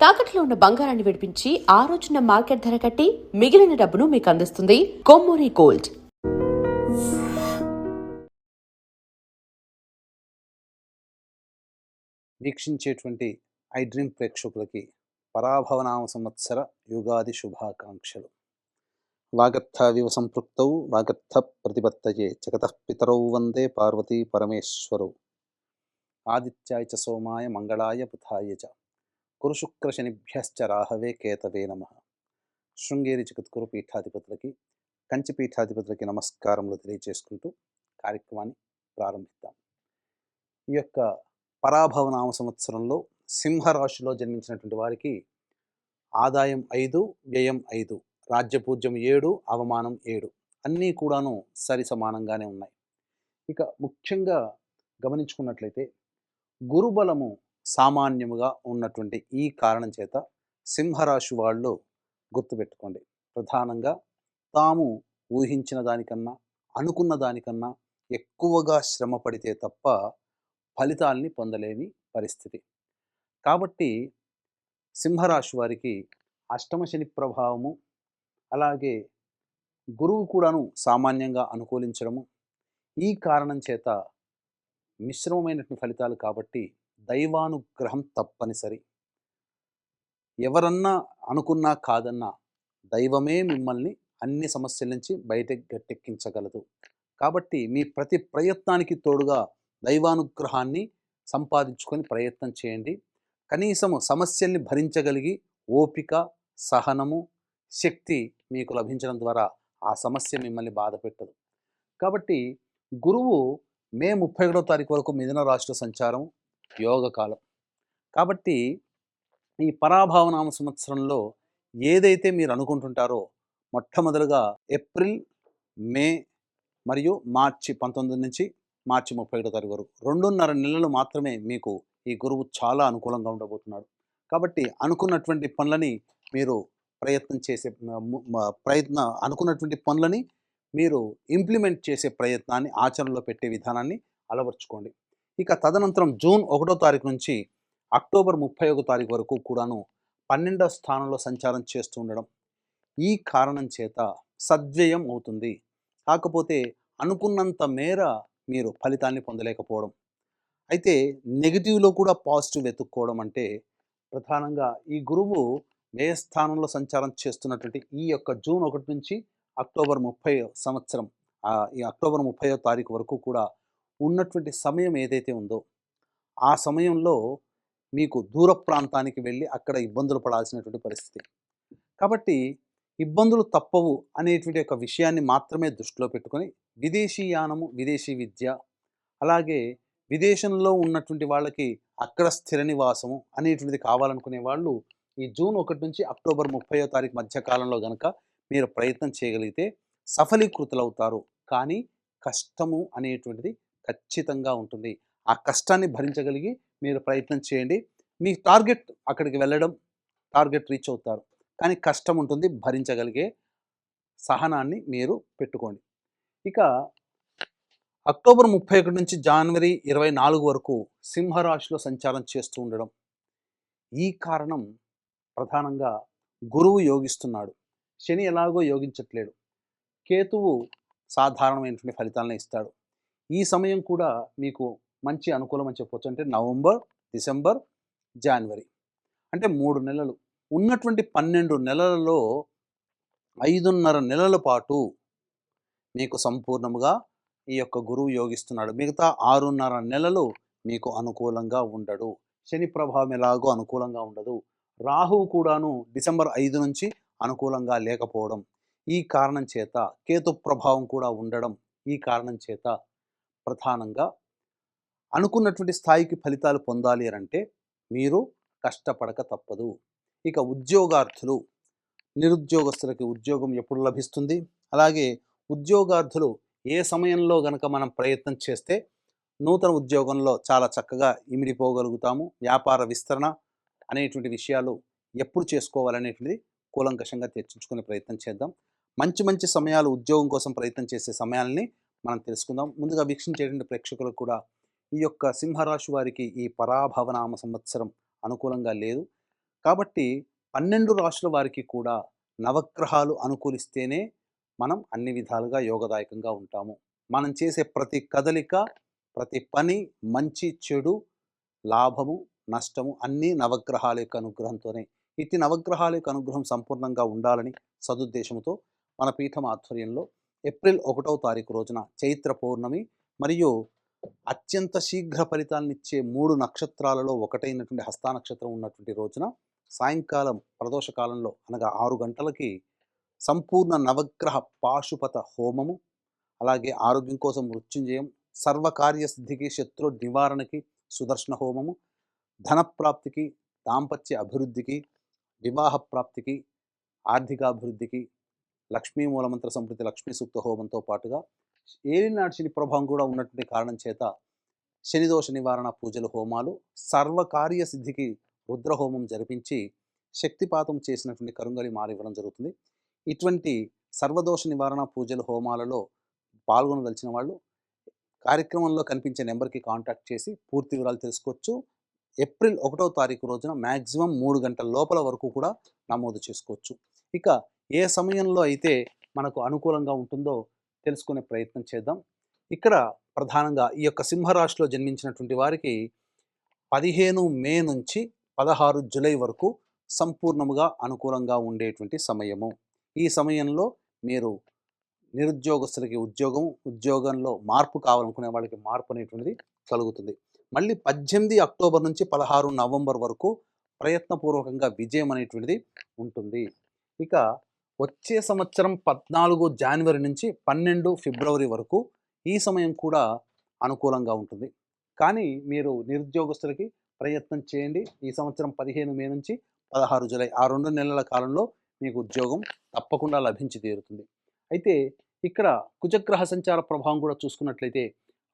తాకట్లో ఉన్న బంగారాన్ని విడిపించి ఆ రోజున మార్కెట్ ధర కట్టి మిగిలిన డబ్బును మీకు అందిస్తుంది కొమ్మూరి గోల్డ్. వీక్షించేటువంటి ఐ డ్రీమ్ ప్రేక్షకులకి పరాభవనామ సంవత్సర యుగాది శుభాకాంక్షలు. వాగర్థవివ సంపృక్తౌ వాగర్థ ప్రతిపత్తయే జగతః పితరౌ వందే పార్వతీ పరమేశ్వరౌ. ఆదిత్యాయ చ సోమాయ మంగళాయ బుధాయ చ గురుశుక్రశనిభ్యశ్చ రాహవే కేతవే నమః. శృంగేరి జగద్గురు పీఠాధిపతులకి, కంచి పీఠాధిపతులకి నమస్కారములు తెలియజేసుకుంటూ కార్యక్రమాన్ని ప్రారంభిద్దాం. ఈ యొక్క పరాభవనామ సంవత్సరంలో సింహరాశిలో జన్మించినటువంటి వారికి ఆదాయం 5, వ్యయం 5, రాజ్యపూజ్యం 7, అవమానం 7 అన్నీ కూడాను సరి సమానంగానే ఉన్నాయి. ఇక ముఖ్యంగా గమనించుకున్నట్లయితే గురుబలము సామాన్యముగా ఉన్నటువంటి ఈ కారణం చేత సింహరాశి వాళ్ళు గుర్తుపెట్టుకోండి, ప్రధానంగా తాము ఊహించిన దానికన్నా అనుకున్న దానికన్నా ఎక్కువగా శ్రమ పడితే తప్ప ఫలితాల్ని పొందలేని పరిస్థితి. కాబట్టి సింహరాశి వారికి అష్టమ శని ప్రభావము, అలాగే గురువు కూడాను సామాన్యంగా అనుకూలించడము, ఈ కారణం చేత మిశ్రమమైనటువంటి ఫలితాలు. కాబట్టి దైవానుగ్రహం తప్పనిసరి. ఎవరన్నా అనుకున్నా కాదన్నా దైవమే మిమ్మల్ని అన్ని సమస్యల నుంచి బయటకు గట్టెక్కించగలదు. కాబట్టి మీ ప్రతి ప్రయత్నానికి తోడుగా దైవానుగ్రహాన్ని సంపాదించుకొని ప్రయత్నం చేయండి. కనీసము సమస్యల్ని భరించగలిగి ఓపిక, సహనము, శక్తి మీకు లభించడం ద్వారా ఆ సమస్య మిమ్మల్ని బాధ పెట్టదు. కాబట్టి గురువు మే 31వ తారీఖు వరకు మిథున రాశిలో సంచారం యోగకాలం. కాబట్టి ఈ పరాభవనామ సంవత్సరంలో ఏదైతే మీరు అనుకుంటుంటారో మొట్టమొదలుగా ఏప్రిల్, మే మరియు మార్చి 19 నుంచి మార్చి 31వ తారీఖు వరకు 2.5 నెలలు మాత్రమే మీకు ఈ గురువు చాలా అనుకూలంగా ఉండబోతున్నాడు. కాబట్టి అనుకున్నటువంటి పనులని మీరు అనుకున్నటువంటి పనులని మీరు ఇంప్లిమెంట్ చేసే ప్రయత్నాన్ని, ఆచరణలో పెట్టే విధానాన్ని అలవర్చుకోండి. ఇక తదనంతరం జూన్ 1వ తారీఖు నుంచి అక్టోబర్ 31వ తారీఖు వరకు కూడాను 12వ స్థానంలో సంచారం చేస్తూ ఉండడం, ఈ కారణం చేత సద్వ్యయం అవుతుంది. కాకపోతే అనుకున్నంత మేర మీరు ఫలితాన్ని పొందలేకపోవడం. అయితే నెగిటివ్లో కూడా పాజిటివ్ వెతుక్కోవడం అంటే ప్రధానంగా ఈ గురువు వ్యయ స్థానంలో సంచారం చేస్తున్నటువంటి ఈ యొక్క జూన్ 1 నుంచి అక్టోబర్ 30 సంవత్సరం, ఈ అక్టోబర్ 30వ తారీఖు వరకు కూడా ఉన్నటువంటి సమయం ఏదైతే ఉందో ఆ సమయంలో మీకు దూర ప్రాంతానికి వెళ్ళి అక్కడ ఇబ్బందులు పడాల్సినటువంటి పరిస్థితి. కాబట్టి ఇబ్బందులు తప్పవు అనేటువంటి ఒక విషయాన్ని మాత్రమే దృష్టిలో పెట్టుకొని విదేశీయానము, విదేశీ విద్య, అలాగే విదేశంలో ఉన్నటువంటి వాళ్ళకి అక్కడ స్థిర నివాసము అనేటువంటిది కావాలనుకునే వాళ్ళు ఈ జూన్ 1 నుంచి అక్టోబర్ 30వ తారీఖు మధ్య కాలంలో గనక మీరు ప్రయత్నం చేయగలిగితే సఫలీకృతులవుతారు. కానీ కష్టము అనేటువంటిది ఖచ్చితంగా ఉంటుంది. ఆ కష్టాన్ని భరించగలిగి మీరు ప్రయత్నం చేయండి. మీ టార్గెట్ అక్కడికి వెళ్ళడం, టార్గెట్ రీచ్ అవుతారు. కానీ కష్టం ఉంటుంది, భరించగలిగే సహనాన్ని మీరు పెట్టుకోండి. ఇక అక్టోబర్ 31 నుంచి జనవరి 24 వరకు సింహరాశిలో సంచారం చేస్తూ ఉండడం, ఈ కారణం ప్రధానంగా గురువు యోగిస్తున్నాడు, శని ఎలాగో యోగించట్లేడు, కేతువు సాధారణమైనటువంటి ఫలితాలను ఇస్తాడు. ఈ సమయం కూడా మీకు మంచి అనుకూలం అని చెప్పవచ్చు. అంటే నవంబర్, డిసెంబర్, జనవరి అంటే 3 నెలలు. ఉన్నటువంటి 12 నెలలలో 5.5 నెలల పాటు మీకు సంపూర్ణముగా ఈ యొక్క గురువు యోగిస్తున్నాడు. మిగతా 6.5 నెలలు మీకు అనుకూలంగా ఉండడు. శని ప్రభావం ఎలాగో అనుకూలంగా ఉండదు. రాహువు కూడాను డిసెంబర్ 5 నుంచి అనుకూలంగా లేకపోవడం, ఈ కారణం చేత కేతు ప్రభావం కూడా ఉండడం, ఈ కారణం చేత ప్రధానంగా అనుకున్నటువంటి స్థాయికి ఫలితాలు పొందాలి అంటే మీరు కష్టపడక తప్పదు. ఇక ఉద్యోగార్థులు, నిరుద్యోగస్తులకి ఉద్యోగం ఎప్పుడు లభిస్తుంది, అలాగే ఉద్యోగార్థులు ఏ సమయంలో గనక మనం ప్రయత్నం చేస్తే నూతన ఉద్యోగంలో చాలా చక్కగా ఇమిడిపోగలుగుతాము, వ్యాపార విస్తరణ అనేటువంటి విషయాలు ఎప్పుడు చేసుకోవాలనేటువంటిది కూలంకషంగా చర్చించుకునే ప్రయత్నం చేద్దాం. మంచి మంచి సమయాలు, ఉద్యోగం కోసం ప్రయత్నం చేసే సమయాలని మనం తెలుసుకుందాం. ముందుగా వీక్షించేటువంటి ప్రేక్షకులకు కూడా ఈ యొక్క సింహరాశి వారికి ఈ పరాభవనామ సంవత్సరం అనుకూలంగా లేదు. కాబట్టి 12 రాశుల వారికి కూడా నవగ్రహాలు అనుకూలిస్తేనే మనం అన్ని విధాలుగా యోగదాయకంగా ఉంటాము. మనం చేసే ప్రతి కదలిక, ప్రతి పని, మంచి, చెడు, లాభము, నష్టము అన్నీ నవగ్రహాల యొక్క అనుగ్రహంతోనే. ఇట్టి నవగ్రహాల యొక్క అనుగ్రహం సంపూర్ణంగా ఉండాలని సదుద్దేశంతో మన పీఠం ఆధ్వర్యంలో ఏప్రిల్ 1వ తారీఖు రోజున చైత్ర పౌర్ణమి మరియు అత్యంత శీఘ్ర ఫలితాలనిచ్చే 3 నక్షత్రాలలో ఒకటైనటువంటి హస్తా నక్షత్రం ఉన్నటువంటి రోజున సాయంకాలం ప్రదోష కాలంలో అనగా 6 గంటలకి సంపూర్ణ నవగ్రహ పాశుపత హోమము, అలాగే ఆరోగ్యం కోసం మృత్యుంజయం, సర్వకార్య సిద్ధికి, శత్రు నివారణకి సుదర్శన హోమము, ధనప్రాప్తికి, దాంపత్య అభివృద్ధికి, వివాహ ప్రాప్తికి, ఆర్థికాభివృద్ధికి, లక్ష్మీ మూలమంత్ర సంప్రీతి లక్ష్మీ సూక్త హోమంతో పాటుగా ఏలినాటి శని ప్రభావం కూడా ఉన్నటువంటి కారణం చేత శనిదోష నివారణ పూజలు, హోమాలు, సర్వకార్య సిద్ధికి రుద్రహోమం జరిపించి శక్తిపాతం చేసినటువంటి కరుంగలి మాల ఇవ్వడం జరుగుతుంది. ఇటువంటి సర్వదోష నివారణ పూజలు, హోమాలలో పాల్గొనదలిచిన వాళ్ళు కార్యక్రమంలో కనిపించే నెంబర్కి కాంటాక్ట్ చేసి పూర్తి వివరాలు తెలుసుకోవచ్చు. ఏప్రిల్ 1వ తారీఖు రోజున మ్యాక్సిమం 3 గంటల లోపల వరకు కూడా నమోదు చేసుకోవచ్చు. ఇక ఏ సమయంలో అయితే మనకు అనుకూలంగా ఉంటుందో తెలుసుకునే ప్రయత్నం చేద్దాం. ఇక్కడ ప్రధానంగా ఈ యొక్క సింహరాశిలో జన్మించినటువంటి వారికి 15 మే నుంచి 16 జూలై వరకు సంపూర్ణముగా అనుకూలంగా ఉండేటువంటి సమయము. ఈ సమయంలో మీరు నిరుద్యోగస్తులకి ఉద్యోగం, ఉద్యోగంలో మార్పు కావాలనుకునే వాళ్ళకి మార్పు అనేటువంటిది కలుగుతుంది. మళ్ళీ 18 అక్టోబర్ నుంచి 16 నవంబర్ వరకు ప్రయత్నపూర్వకంగా విజయం అనేటువంటిది ఉంటుంది. ఇక వచ్చే సంవత్సరం 14 జనవరి నుంచి 12 ఫిబ్రవరి వరకు ఈ సమయం కూడా అనుకూలంగా ఉంటుంది. కానీ మీరు నిరుద్యోగస్తులకి ప్రయత్నం చేయండి. ఈ సంవత్సరం 15 మే నుంచి 16 జూలై ఆ 2 నెలల కాలంలో మీకు ఉద్యోగం తప్పకుండా లభించి తీరుతుంది. అయితే ఇక్కడ కుజగ్రహ సంచార ప్రభావం కూడా చూసుకున్నట్లయితే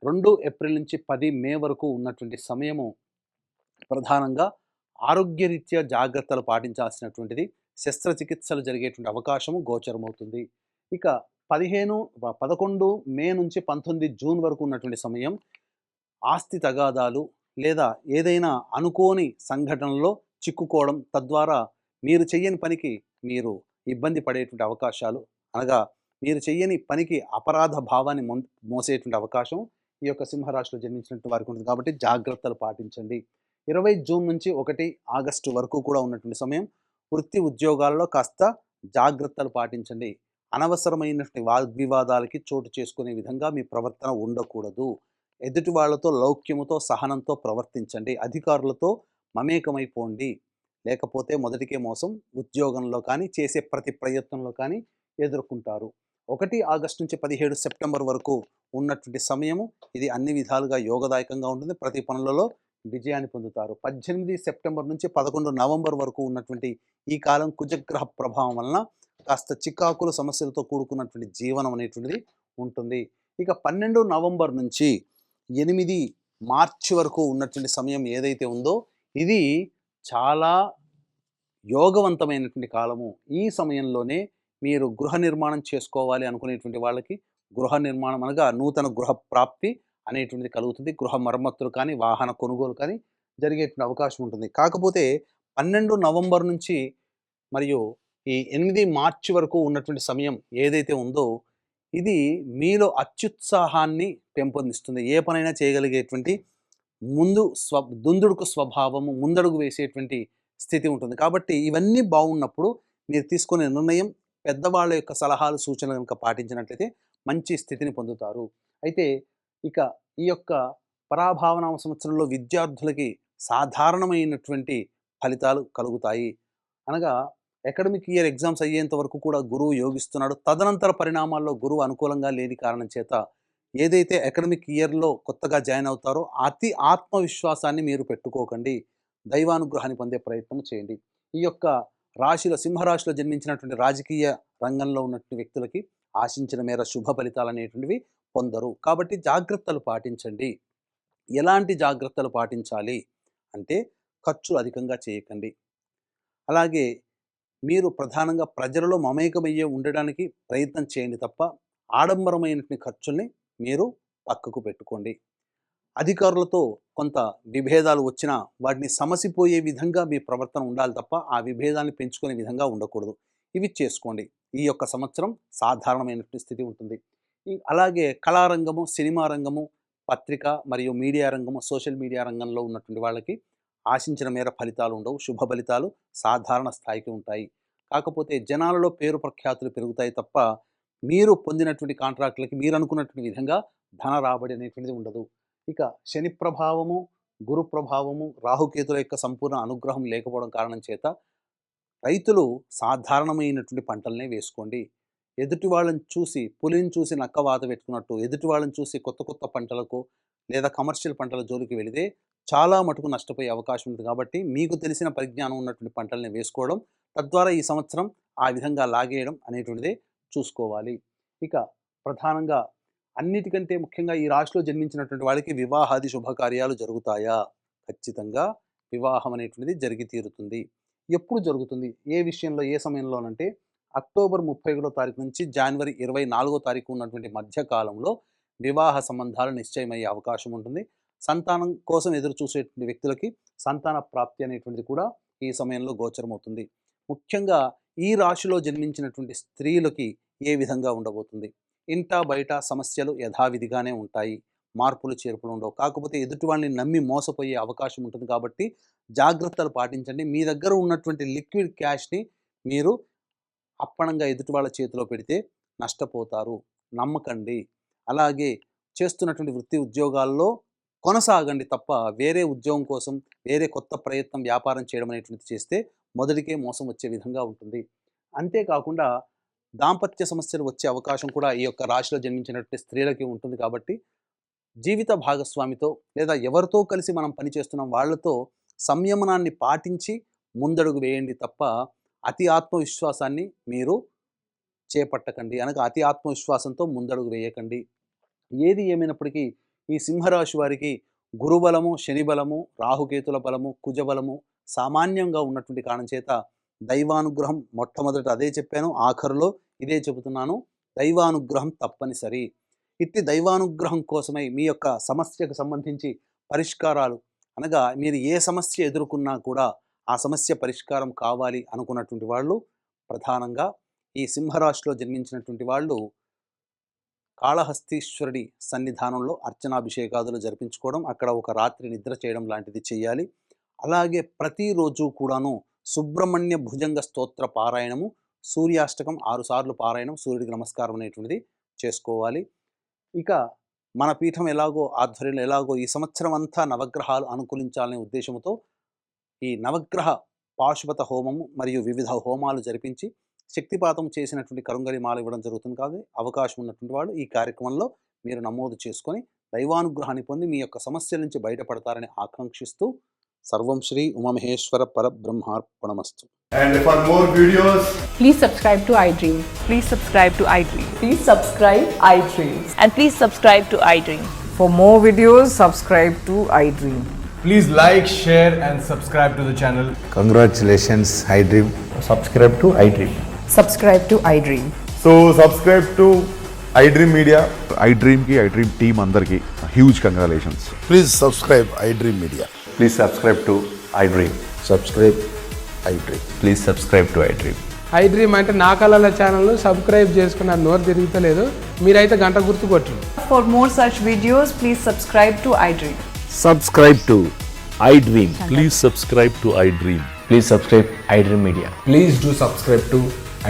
2 ఏప్రిల్ నుంచి 10 మే వరకు ఉన్నటువంటి సమయము ప్రధానంగా ఆరోగ్యరీత్యా జాగ్రత్తలు పాటించాల్సినటువంటిది, శస్త్రచికిత్సలు జరిగేటువంటి అవకాశము గోచరమవుతుంది. ఇక 11 మే నుంచి 19 జూన్ వరకు ఉన్నటువంటి సమయం ఆస్తి తగాదాలు లేదా ఏదైనా అనుకోని సంఘటనలో చిక్కుకోవడం, తద్వారా మీరు చెయ్యని పనికి మీరు ఇబ్బంది పడేటువంటి అవకాశాలు, అనగా మీరు చెయ్యని పనికి అపరాధ భావాన్ని మోసేటువంటి అవకాశం ఈ యొక్క సింహరాశిలో జన్మించినటువంటి వారికి ఉంటుంది. కాబట్టి జాగ్రత్తలు పాటించండి. 20 జూన్ నుంచి 1 ఆగస్టు వరకు కూడా ఉన్నటువంటి సమయం వృత్తి ఉద్యోగాలలో కాస్త జాగ్రత్తలు పాటించండి. అనవసరమైనటువంటి వాగ్వివాదాలకి చోటు చేసుకునే విధంగా మీ ప్రవర్తన ఉండకూడదు. ఎదుటి వాళ్ళతో లౌక్యముతో, సహనంతో ప్రవర్తించండి. అధికారులతో మమేకమైపోండి. లేకపోతే మొదటికే మోసం ఉద్యోగంలో కానీ, చేసే ప్రతి ప్రయత్నంలో కానీ ఎదుర్కొంటారు. 1 ఆగస్టు నుంచి 17 సెప్టెంబర్ వరకు ఉన్నటువంటి సమయము ఇది అన్ని విధాలుగా యోగదాయకంగా ఉంటుంది. ప్రతి పనులలో విజయాన్ని పొందుతారు. 18 సెప్టెంబర్ నుంచి 11 నవంబర్ వరకు ఉన్నటువంటి ఈ కాలం కుజగ్రహ ప్రభావం వలన కాస్త చికాకులు, సమస్యలతో కూడుకున్నటువంటి జీవనం అనేటువంటిది ఉంటుంది. ఇక 12 నవంబర్ నుంచి 8 మార్చి వరకు ఉన్నటువంటి సమయం ఏదైతే ఉందో ఇది చాలా యోగవంతమైనటువంటి కాలము. ఈ సమయంలోనే మీరు గృహ నిర్మాణం చేసుకోవాలి అనుకునేటువంటి వాళ్ళకి గృహ నిర్మాణం అనగా నూతన గృహ ప్రాప్తి అనేటువంటిది కలుగుతుంది. గృహ మరమ్మతులు కానీ, వాహన కొనుగోలు కానీ జరిగేటువంటి అవకాశం ఉంటుంది. కాకపోతే 12 నవంబర్ నుంచి మరియు ఈ 8 మార్చి వరకు ఉన్నటువంటి సమయం ఏదైతే ఉందో ఇది మీలో అత్యుత్సాహాన్ని పెంపొందిస్తుంది. ఏ పనైనా చేయగలిగేటువంటి దుందుడుకు స్వభావము, ముందడుగు వేసేటువంటి స్థితి ఉంటుంది. కాబట్టి ఇవన్నీ బాగున్నప్పుడు మీరు తీసుకునే నిర్ణయం పెద్దవాళ్ళ యొక్క సలహాలు, సూచనలు కనుక పాటించినట్లయితే మంచి స్థితిని పొందుతారు. అయితే ఇక ఈ యొక్క పరాభావనామ సంవత్సరంలో విద్యార్థులకి సాధారణమైనటువంటి ఫలితాలు కలుగుతాయి. అనగా అకాడమిక్ ఇయర్ ఎగ్జామ్స్ అయ్యేంత వరకు కూడా గురువు యోగిస్తున్నాడు. తదనంతర పరిణామాల్లో గురువు అనుకూలంగా లేని కారణం చేత ఏదైతే అకాడమిక్ ఇయర్లో కొత్తగా జాయిన్ అవుతారో అతి ఆత్మవిశ్వాసాన్ని మీరు పెట్టుకోకండి. దైవానుగ్రహాన్ని పొందే ప్రయత్నం చేయండి. ఈ యొక్క రాశిలో, సింహరాశిలో జన్మించినటువంటి రాజకీయ రంగంలో ఉన్నటువంటి వ్యక్తులకి ఆశించిన మేర శుభ ఫలితాలు అనేటువంటివి పొందరు. కాబట్టి జాగ్రత్తలు పాటించండి. ఎలాంటి జాగ్రత్తలు పాటించాలి అంటే ఖర్చులు అధికంగా చేయకండి. అలాగే మీరు ప్రధానంగా ప్రజలలో మమేకమయ్యే ఉండడానికి ప్రయత్నం చేయండి తప్ప ఆడంబరమైనటువంటి ఖర్చుల్ని మీరు పక్కకు పెట్టుకోండి. అధికారులతో కొంత విభేదాలు వచ్చినా వాటిని సమసిపోయే విధంగా మీ ప్రవర్తన ఉండాలి తప్ప ఆ విభేదాన్ని పెంచుకునే విధంగా ఉండకూడదు. ఇవి చేసుకోండి. ఈ యొక్క సంవత్సరం సాధారణమైనటువంటి స్థితి ఉంటుంది. అలాగే కళారంగము, సినిమా రంగము, పత్రిక మరియు మీడియా రంగము, సోషల్ మీడియా రంగంలో ఉన్నటువంటి వాళ్ళకి ఆశించిన మేర ఫలితాలు ఉండవు. శుభ ఫలితాలు సాధారణ స్థాయికి ఉంటాయి. కాకపోతే జనాలలో పేరు ప్రఖ్యాతులు పెరుగుతాయి తప్ప మీరు పొందినటువంటి కాంట్రాక్టులకి మీరు అనుకున్నటువంటి విధంగా ధన రాబడి అనేటువంటిది ఉండదు. ఇక శని ప్రభావము, గురు ప్రభావము, రాహుకేతుల యొక్క సంపూర్ణ అనుగ్రహం లేకపోవడం కారణం చేత రైతులు సాధారణమైనటువంటి పంటలనే వేసుకోండి. ఎదుటి వాళ్ళని చూసి, పులిని చూసి నక్క వాత పెట్టుకున్నట్టు ఎదుటి వాళ్ళని చూసి కొత్త కొత్త పంటలకు లేదా కమర్షియల్ పంటల జోలికి వెళితే చాలా మటుకు నష్టపోయే అవకాశం ఉంది. కాబట్టి మీకు తెలిసిన పరిజ్ఞానం ఉన్నటువంటి పంటల్ని వేసుకోవడం, తద్వారా ఈ సంవత్సరం ఆ విధంగా లాగేయడం అనేటువంటిదే చూసుకోవాలి. ఇక ప్రధానంగా అన్నిటికంటే ముఖ్యంగా ఈ రాశిలో జన్మించినటువంటి వాళ్ళకి వివాహాది శుభకార్యాలు జరుగుతాయా? ఖచ్చితంగా వివాహం అనేటువంటిది జరిగి తీరుతుంది. ఎప్పుడు జరుగుతుంది? ఏ విషయంలో, ఏ సమయంలోనంటే అక్టోబర్ 31వ తారీఖు నుంచి జనవరి 24వ తారీఖు ఉన్నటువంటి మధ్య కాలంలో వివాహ సంబంధాలు నిశ్చయమయ్యే అవకాశం ఉంటుంది. సంతానం కోసం ఎదురు చూసేటువంటి వ్యక్తులకి సంతాన ప్రాప్తి అనేటువంటిది కూడా ఈ సమయంలో గోచరమవుతుంది. ముఖ్యంగా ఈ రాశిలో జన్మించినటువంటి స్త్రీలకి ఏ విధంగా ఉండబోతుంది? ఇంటా బయట సమస్యలు యథావిధిగానే ఉంటాయి. మార్పులు చేర్పులు ఉండవు. కాకపోతే ఎదుటి వాళ్ళని నమ్మి మోసపోయే అవకాశం ఉంటుంది. కాబట్టి జాగ్రత్తలు పాటించండి. మీ దగ్గర ఉన్నటువంటి లిక్విడ్ క్యాష్ని మీరు అప్పనంగా ఎదుటి వాళ్ళ చేతిలో పెడితే నష్టపోతారు. నమ్మకండి. అలాగే చేస్తున్నటువంటి వృత్తి ఉద్యోగాల్లో కొనసాగండి తప్ప వేరే ఉద్యోగం కోసం వేరే కొత్త ప్రయత్నం, వ్యాపారం చేయడం అనేటువంటిది చేస్తే మొదటికే మోసం వచ్చే విధంగా ఉంటుంది. అంతేకాకుండా దాంపత్య సమస్యలు వచ్చే అవకాశం కూడా ఈ యొక్క రాశిలో జన్మించినటువంటి స్త్రీలకి ఉంటుంది. కాబట్టి జీవిత భాగస్వామితో లేదా ఎవరితో కలిసి మనం పనిచేస్తున్నాం వాళ్ళతో సంయమనాన్ని పాటించి ముందడుగు వేయండి తప్ప అతి ఆత్మవిశ్వాసాన్ని మీరు చేపట్టకండి. అనగా అతి ఆత్మవిశ్వాసంతో ముందడుగు వేయకండి. ఏది ఏమైనప్పటికీ ఈ సింహరాశి వారికి గురుబలము, శని బలము, రాహుకేతుల బలము, కుజబలము సామాన్యంగా ఉన్నటువంటి కారణం చేత దైవానుగ్రహం మొట్టమొదట అదే చెప్పాను, ఆఖరులో ఇదే చెబుతున్నాను. దైవానుగ్రహం తప్పనిసరి. ఇట్టి దైవానుగ్రహం కోసమై మీ యొక్క సమస్యకు సంబంధించి పరిష్కారాలు, అనగా మీరు ఏ సమస్య ఎదుర్కొన్నా కూడా ఆ సమస్య పరిష్కారం కావాలి అనుకున్నటువంటి వాళ్ళు ప్రధానంగా ఈ సింహరాశిలో జన్మించినటువంటి వాళ్ళు కాళహస్తీశ్వరుడి సన్నిధానంలో అర్చనాభిషేకాదులు జరిపించుకోవడం, అక్కడ ఒక రాత్రి నిద్ర చేయడం లాంటిది చేయాలి. అలాగే ప్రతిరోజు కూడాను సుబ్రహ్మణ్య భుజంగ స్తోత్ర పారాయణము, సూర్యాష్టకం 6 సార్లు పారాయణం, సూర్యుడికి నమస్కారం అనేటువంటిది చేసుకోవాలి. ఇక మన పీఠం ఎలాగో ఆధ్వర్యంలో ఎలాగో ఈ సంవత్సరం అంతా నవగ్రహాలు అనుకూలించాలనే ఉద్దేశంతో ఈ నవగ్రహ పాశుపత హోమము మరియు వివిధ హోమాలు జరిపించి శక్తిపాతం చేసినటువంటి కరుంగలి మాల ఇవ్వడం జరుగుతుంది. కాదు అవకాశం ఉన్నటువంటి వాళ్ళు ఈ కార్యక్రమంలో మీరు నమోదు చేసుకొని దైవానుగ్రహాన్ని పొంది మీ యొక్క సమస్యల నుంచి బయటపడతారని ఆకాంక్షిస్తూ సర్వం Shri Umamaheshwara పరబ్రహ్మార్పణమస్తు. And for more videos, Please subscribe to iDream. Please subscribe to iDream. Please subscribe iDream. And please subscribe to iDream. For more videos, subscribe to iDream. please like, share and subscribe to the channel. Congratulations, iDream. subscribe to iDream. Subscribe to iDream. So subscribe to iDream Media. iDream की iDream team अंदर की huge congratulations. Please subscribe iDream Media. Please subscribe to iDream. Subscribe iDream. Please subscribe to iDream. iDream అంటే నా కళల channel subscribe చేసుకున్న నోరు తిరుగుతలేదు, మీరైతే గంట గుర్తు కొట్టండి. For more such videos, please subscribe to iDream. Subscribe to iDream. Please subscribe to iDream. Please subscribe iDream Media. Please do subscribe to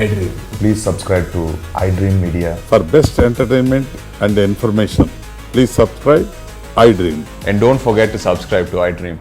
iDream. Please subscribe to iDream Media. For best entertainment and information, please subscribe iDream. And don't forget to subscribe to iDream.